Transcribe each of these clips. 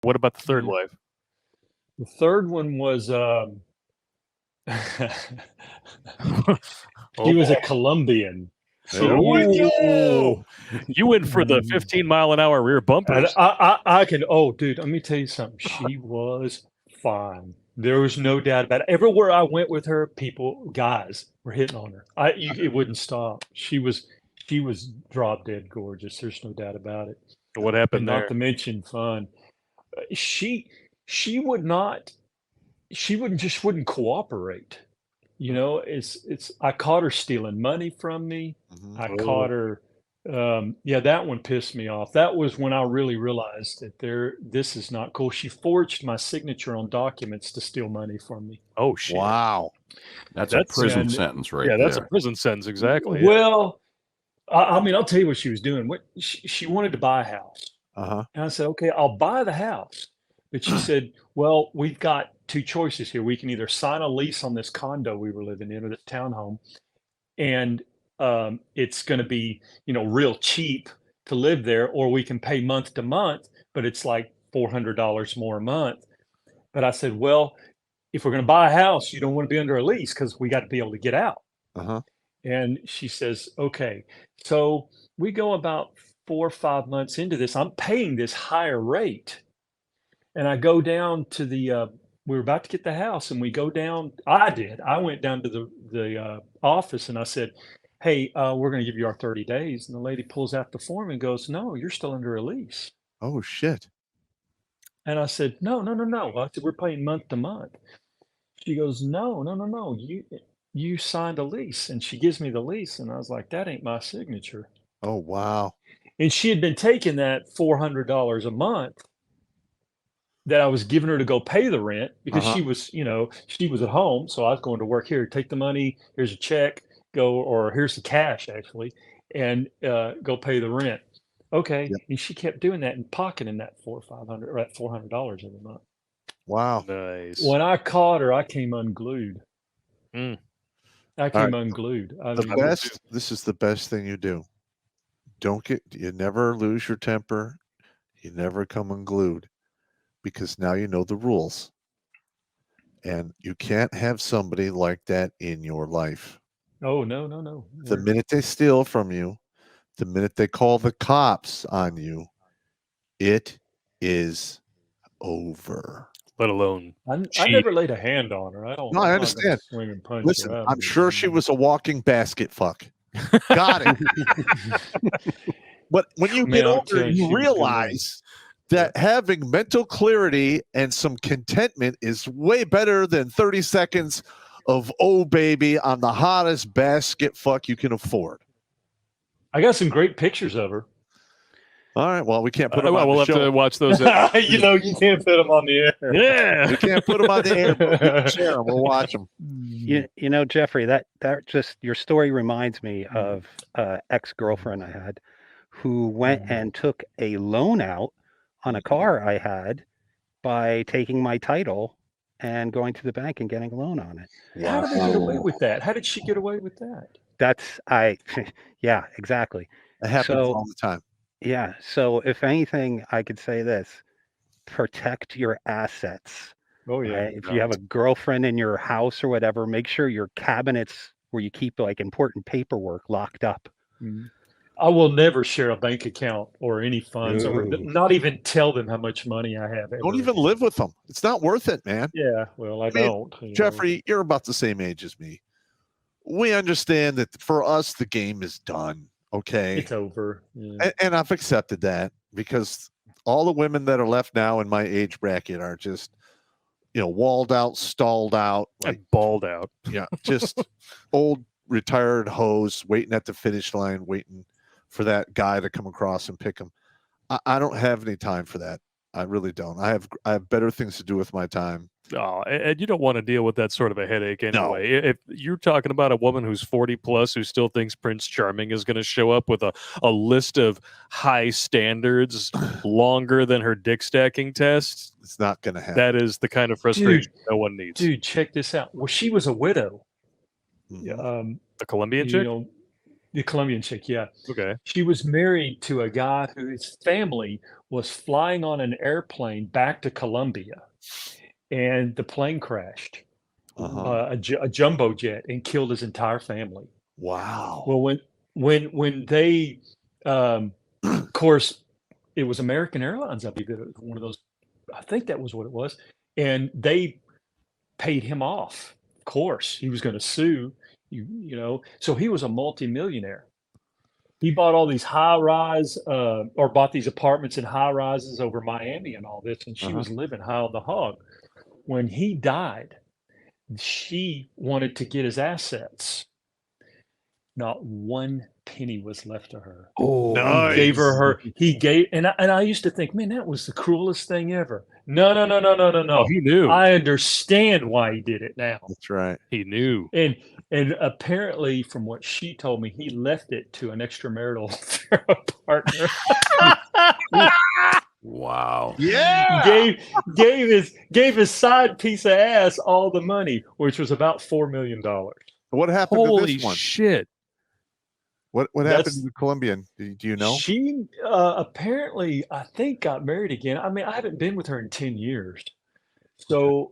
What about the third Yeah. wife? The third one was Oh she was a boy. Columbian. There She we used go. You went for the 15-mile-an-hour rear and bumpers. I can. Oh, dude, let me tell you something. She was fine. There was no doubt about it. Everywhere I went with her, guys were hitting on her. It wouldn't stop. She was drop dead gorgeous. There's no doubt about it. What And happened not there? to mention fun. She she would not. She wouldn't cooperate. It's I caught her stealing money from me. I Oh, caught her yeah, that one pissed me off. That was when I really realized that this is not cool. She forged my signature on documents to steal money from me. oh shit. Wow. That's a That's prison And sentence right yeah, that's a there. prison sentence exactly. Yeah. well, I mean, I'll tell you what she was doing. What she wanted to buy a house. Uh-huh. And I said, okay, I'll buy the house. But she said, well, we've got two choices here. We can either sign a lease on this condo we were living in or this townhome, and it's going to be, real cheap to live there, or we can pay month to month, but it's like $400 more a month. But I said, well, if we're going to buy a house, you don't want to be under a lease because we got to be able to get out. Uh-huh. And she says, okay. So we go about 4 or 5 months into this. I'm paying this higher rate. And I go down to we were about to get the house and we go down. I did. I went down to the office and I said, hey, we're going to give you our 30 days. And the lady pulls out the form and goes, no, you're still under a lease. Oh shit. And I said, no, no, no, no. I said, we're paying month to month. She goes, no, no, no, no. You signed a lease. And she gives me the lease. And I was like, that ain't my signature. Oh wow. And she had been taking that $400 a month that I was giving her to go pay the rent because Uh-huh. she was at home. So I was going to work here, take the money, here's a check, go, or here's the cash actually, and go pay the rent. Okay. Yep. And she kept doing that and pocketing that $400 or that $400 every month. Wow. Nice. When I caught her, I came unglued. Mm. I All came right. unglued. I The mean, best, this is the best thing you do. You never lose your temper. You never come unglued because now you know the rules. And you can't have somebody like that in your life. oh no, no, no. The minute they steal from you, the minute they call the cops on you, it is over. Let alone I cheat. never laid a hand on her. I don't. No, I I'm not gonna understand. swing and punch Listen, her out. I'm sure she was a walking basket fuck. Got it. But when you Man, get I'm older, telling you, you she was a good woman. realize that having mental clarity and some contentment is way better than 30 seconds of oh baby, I'm the hottest basket fuck you can afford. I got some great pictures of her. All right, well, we can't put them well, on we'll the have show. to watch those. You can't put them on the air. Yeah. We can't put them on the air, but we can share them. We'll watch them. You know, Jeffrey, that just your story reminds me of ex-girlfriend I had who went and took a loan out on a car I had by taking my title and going to the bank and getting a loan on it. How did they get away with that? How did she get away with that? Yeah, exactly. It happens So all the time. yeah, so if anything, I could say this: protect your assets. Oh yeah. Right? If you have a girlfriend in your house or whatever, make sure your cabinets where you keep like important paperwork locked up. I will never share a bank account or any funds, or No. not even tell them how much money I have. Don't ever. even live with them. It's not worth it, man. Yeah, well, I mean, don't. Jeffrey, you're about the same age as me. We understand that for us, the game is done. Okay. It's over. Yeah. And I've accepted that because all the women that are left now in my age bracket are just, walled out, stalled out, like balled out. Yeah. Just old retired hoes waiting at the finish line, waiting for that guy to come across and pick them. I don't have any time for that. I really don't. I have better things to do with my time. Oh, and you don't want to deal with that sort of a headache anyway. No. If you're talking about a woman who's 40 plus who still thinks Prince Charming is going to show up with a list of high standards longer than her dick stacking test, it's not going to happen. That is the kind of frustration no one needs. Dude, check this out. Well, she was a widow. The Columbian chick? The Colombian chick, yeah. Okay. She was married to a guy whose family was flying on an airplane back to Colombia, and the plane crashed, Uh-huh. a jumbo jet, and killed his entire family. Wow. Well, when they, of course, it was American Airlines, I believe, it was one of those. I think that was what it was, and they paid him off. Of course, he was going to sue. So he was a multimillionaire. He bought all these high rise, or bought these apartments in high rises over Miami and all this, and she Uh-huh. was living high on the hog. When he died, she wanted to get his assets. Not one penny was left to her. Oh, Nice. He gave, and I used to think, man, that was the cruelest thing ever. No. Oh, he knew. I understand why he did it now. That's right. He knew. And apparently, from what she told me, he left it to an extramarital partner. Wow. Yeah. Gave his side piece of ass all the money, which was about $4 million. What happened to Holy this one? shit. What happened That's- to the Colombian? Do you know? She apparently, I think, got married again. I mean, I haven't been with her in 10 years. So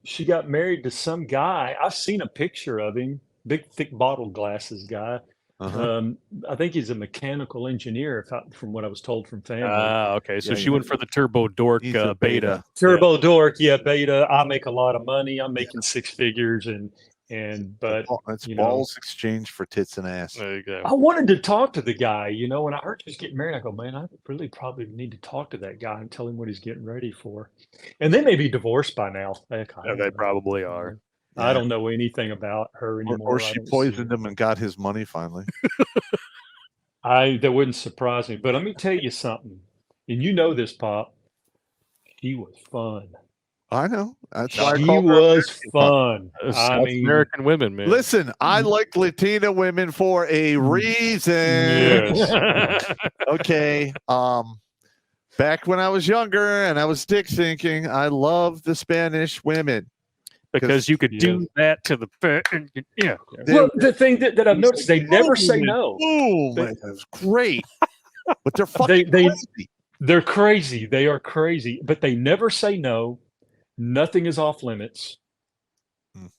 she got married to some guy. I've seen a picture of him, big, thick bottle glasses guy. Uh-huh. I think he's a mechanical engineer, from what I was told from family. Okay. So Yeah, she yeah. went for the turbo dork He's a beta. Turbo dork, yeah, beta. I make a lot of money. I'm making six figures, but It's you know. balls exchanged for tits and ass. There you go. I wanted to talk to the guy, when I heard he was getting married, I go, man, I really probably need to talk to that guy and tell him what he's getting ready for. And they may be divorced by now. Heck, I Yeah, don't they know. probably are. I don't know anything about her anymore. Or I she don't see poisoned her. him and got his money finally. That wouldn't surprise me. But let me tell you something. And you know this, Pop. She was fun. I know. That's why I She called her was American Pop. fun. South American women, man. Listen, I like Latina women for a reason. Yes. Okay. Back when I was younger and I was dick thinking, I loved the Spanish women. because you could do that to the yeah. Well, the thing that I've noticed, they never say no. Boom! They- That's great. But they're fucking They- crazy. They're crazy. They are crazy, but they never say no. Nothing is off limits.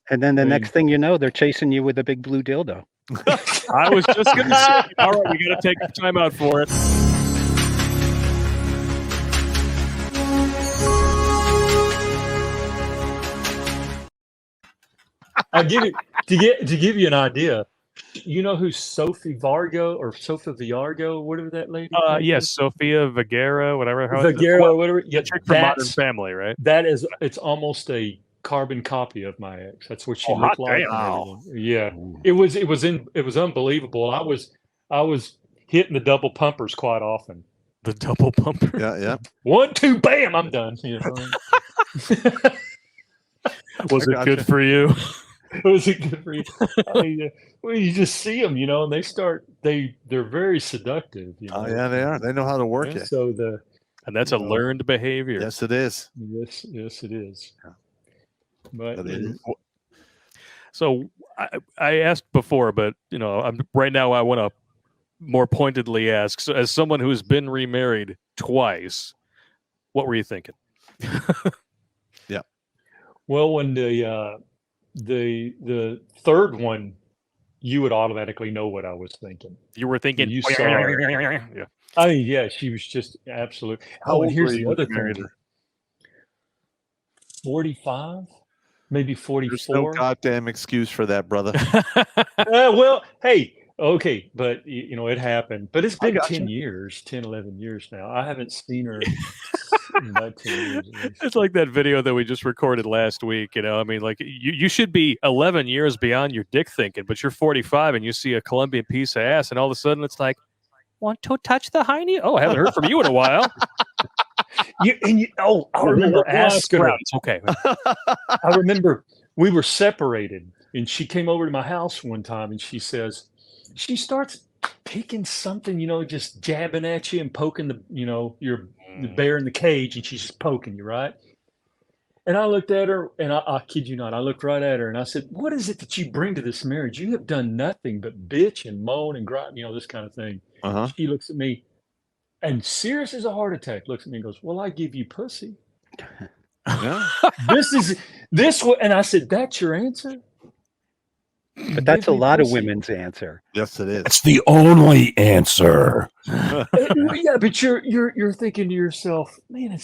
And then the I mean- next thing you know, they're chasing you with a big blue dildo. I was just going to say, all right, we got to take time out for it. I'll give you to give you an idea. You know who Sophie Vargo or Sophie Viargo, whatever that lady? Yes, Sophia Vergara, whatever. Vigero, whatever. Yeah, Chick from Modern that's, Family, right? it's almost a carbon copy of my ex. That's what she Oh, looked hot like. damn. and everything. Yeah, it was unbelievable. I was hitting the double pumpers quite often. The double bumper. Yeah. 1, 2, bam! I'm done. You know? Was I it good gotcha. for you? Was it good for you? I mean, well, you just see them, and they're very seductive. Oh, yeah, they are. They know how to work Yeah, it. so And that's a No. learned behavior. Yes, it is. yes, it is. Yeah. But It is. So I asked before, but right now I want to more pointedly ask. So, as someone who's been remarried twice, what were you thinking? well, when the third one, you would automatically know what I was thinking. You were thinking. You saw yeah. I mean, yeah, she was just absolute. How Oh, and old here's were the you when other you married thing. her? 45, maybe There's 44. no goddamn excuse for that, brother. Well, hey, okay, but it happened. But it's I been gotcha. 10 years, 10, 11 years now. I haven't seen her in about 10 years. at least. It's like that video that we just recorded last week. I mean, like you should be 11 years beyond your dick thinking, but you're 45 and you see a Colombian piece of ass, and all of a sudden it's like, want to touch the hiney? Oh, I haven't heard from you in a while. I remember asking her. It's okay. I remember we were separated, and she came over to my house one time, and she starts picking something, just jabbing at you and poking you're the bear in the cage, and she's just poking you, right? And I looked at her, and I kid you not, I looked right at her, and I said, "What is it that you bring to this marriage? You have done nothing but bitch and moan and grind, this kind of thing." Uh-huh. She looks at me, and serious as a heart attack, looks at me and goes, "Well, I give you pussy." Yeah. And I said, "That's your answer?" But that's a Give me lot of pussy. women's answer. Yes, it is. That's the only answer. Yeah, but you're thinking to yourself, man,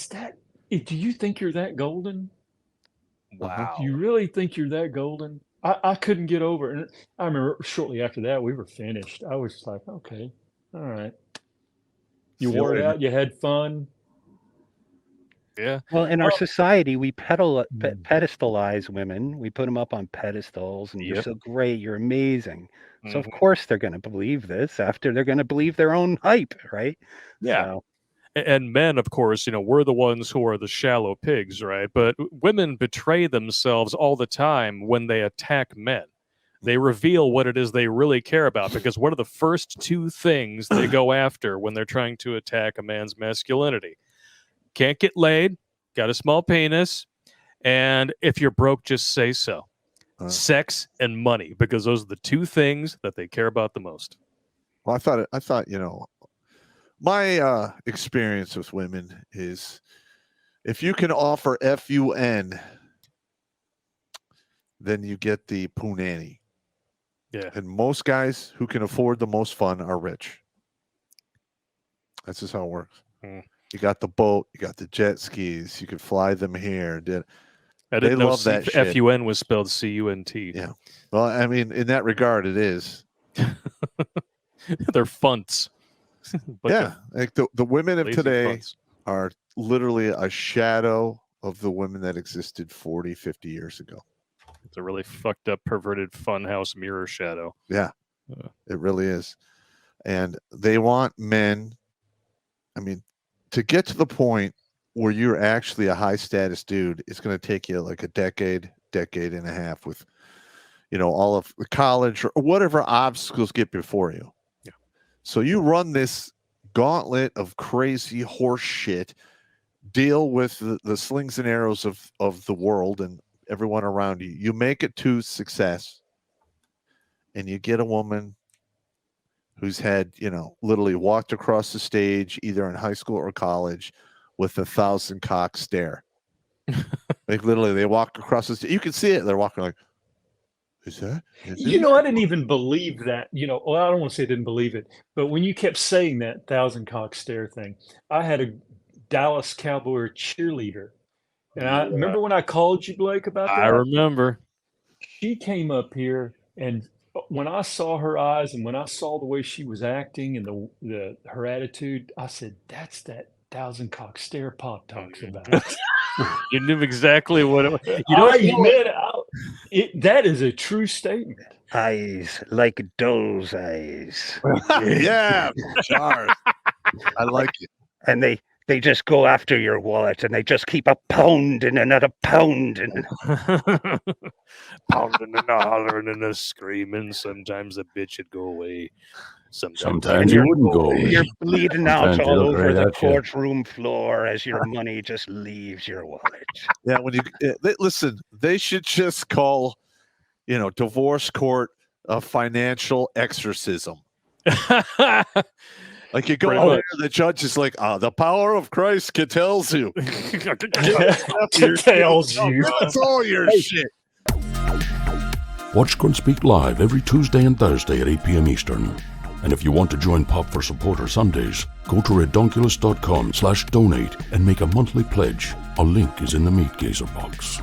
do you think you're that golden? Wow. Do you really think you're that golden? I couldn't get over it. And I remember shortly after that, we were finished. I was just like, okay, all right. You See you wore it later. out, you had fun. Yeah. Well, in our Well- society, we pedestalize women. We put them up on pedestals, and you're Yep. so great, you're amazing. So of Mhm. course they're going to believe this after they're going to believe their own hype, right? Yeah. So, And men, of course, we're the ones who are the shallow pigs, right? But women betray themselves all the time when they attack men. They reveal what it is they really care about, because what are the first two things they go after when they're trying to attack a man's masculinity? Can't get laid, got a small penis, and if you're broke, just say so. Sex and money, because those are the two things that they care about the most. Well, I thought, my experience with women is if you can offer FUN, then you get the punani. Yeah. And most guys who can afford the most fun are rich. That's just how it works. Mm. You got the boat, you got the jet skis, you can fly them here. I didn't They know love that shit. FUN was spelled CUNT. Yeah. Well, I mean, in that regard, it is. They're funts. Bunch Yeah. of Like the women of lazy today funts. are literally a shadow of the women that existed 40, 50 years ago. It's a really fucked up, perverted funhouse mirror shadow. Yeah, it really is. And they want men, I mean, to get to the point where you're actually a high status dude, it's going to take you like a decade and a half with, all of the college or whatever obstacles get before you. Yeah. So you run this gauntlet of crazy horse shit, deal with the slings and arrows of the world and everyone around you. You make it to success, and you get a woman who's had, literally walked across the stage either in high school or college with 1,000 cock stare. Like literally, they walk across the stage. You can see it. They're walking like, is that? I didn't even believe that. Well, I don't want to say I didn't believe it, but when you kept saying that 1,000 cock stare thing, I had a Dallas Cowboy cheerleader. And I remember when I called you, Blake, about that. I remember. She came up here, and when I saw her eyes and when I saw the way she was acting and her attitude, I said, "That's that 1,000 cock stare Pop talks about." You knew exactly what it was. That is a true statement. eyes like doe's eyes. Yeah, Charles. I like it. And they just go after your wallet, and they just keep a pounding and a pounding. Pounding and a hollering and a screaming. Sometimes the bitch would go away. Sometimes you wouldn't go away. You're bleeding out Sometimes all you look over right the at you. courtroom floor as your money just leaves your wallet. Yeah, when listen, they should just call, divorce court a financial exorcism. Like you go Pretty in much. there, the judge is like, the power of Christ tells you. Tells you. That's all your shit. Watch Grunt Speak live every Tuesday and Thursday at 8 p.m. Eastern. And if you want to join Pop for Supporter Sundays, go to redonkulous.com/donate and make a monthly pledge. A link is in the Meat Gazer box.